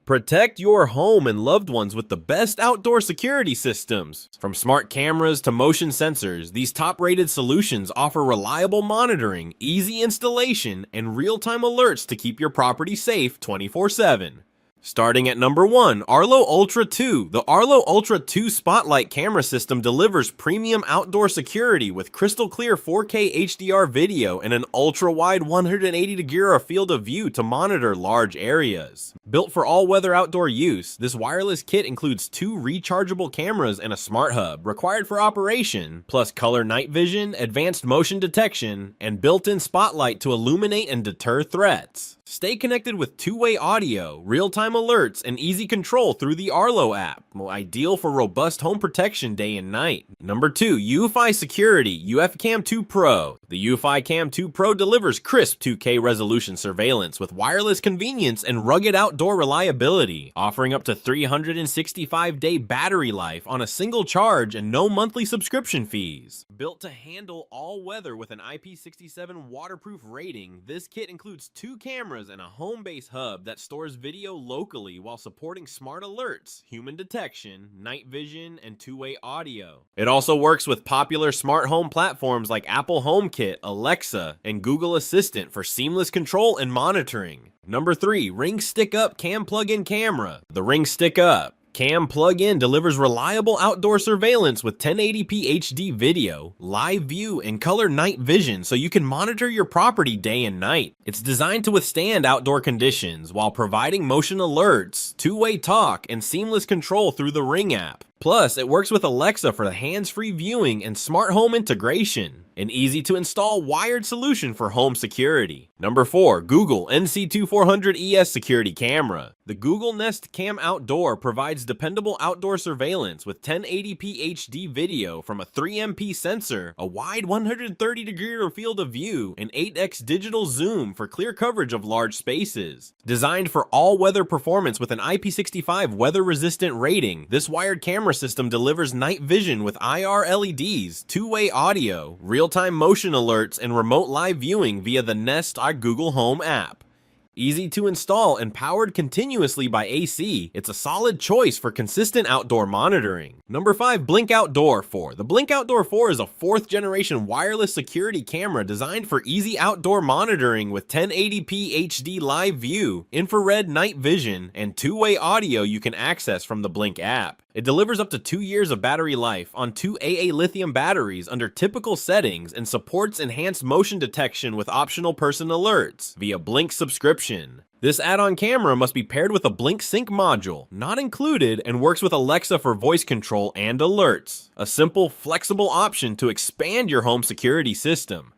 Protect your home and loved ones with the best outdoor security systems. From smart cameras to motion sensors, these top-rated solutions offer reliable monitoring, easy installation, and real-time alerts to keep your property safe 24/7. Starting at number 1, Arlo Ultra 2. The Arlo Ultra 2 Spotlight camera system delivers premium outdoor security with crystal clear 4K HDR video and an ultra-wide 180-degree field of view to monitor large areas. Built for all-weather outdoor use, this wireless kit includes 2 rechargeable cameras and a smart hub required for operation, plus color night vision, advanced motion detection, and built-in spotlight to illuminate and deter threats. Stay connected with two-way audio, real-time alerts, and easy control through the Arlo app, ideal for robust home protection day and night. Number 2, eufy Security eufyCam 2 Pro. The eufyCam 2 Pro delivers crisp 2K resolution surveillance with wireless convenience and rugged outdoor reliability, offering up to 365-day battery life on a single charge and no monthly subscription fees. Built to handle all weather with an IP67 waterproof rating, this kit includes 2 cameras and a home-based hub that stores video locally while supporting smart alerts, human detection, night vision, and two-way audio. It also works with popular smart home platforms like Apple HomeKit, Alexa, and Google Assistant for seamless control and monitoring. Number 3, Ring Stick Up Cam Plug-in Camera. The Ring Stick Up Cam plug-in delivers reliable outdoor surveillance with 1080p HD video, live view, and color night vision so you can monitor your property day and night. It's designed to withstand outdoor conditions while providing motion alerts, two-way talk, and seamless control through the Ring app. Plus, it works with Alexa for hands-free viewing and smart home integration. An easy-to-install wired solution for home security. Number 4, Google NC2400ES Security Camera. The Google Nest Cam Outdoor provides dependable outdoor surveillance with 1080p HD video from a 3MP sensor, a wide 130-degree field of view, and 8x digital zoom for clear coverage of large spaces. Designed for all-weather performance with an IP65 weather-resistant rating, this wired camera system delivers night vision with IR LEDs, two-way audio, real-time motion alerts, and remote live viewing via the Nest Google Home app. Easy to install and powered continuously by AC, it's a solid choice for consistent outdoor monitoring. Number 5, Blink Outdoor 4. The Blink Outdoor 4 is a 4th generation wireless security camera designed for easy outdoor monitoring with 1080p HD live view, infrared night vision, and two-way audio you can access from the Blink app. It delivers up to 2 years of battery life on 2 AA lithium batteries under typical settings and supports enhanced motion detection with optional person alerts via Blink subscription. This add-on camera must be paired with a Blink Sync module, not included, and works with Alexa for voice control and alerts. A simple, flexible option to expand your home security system.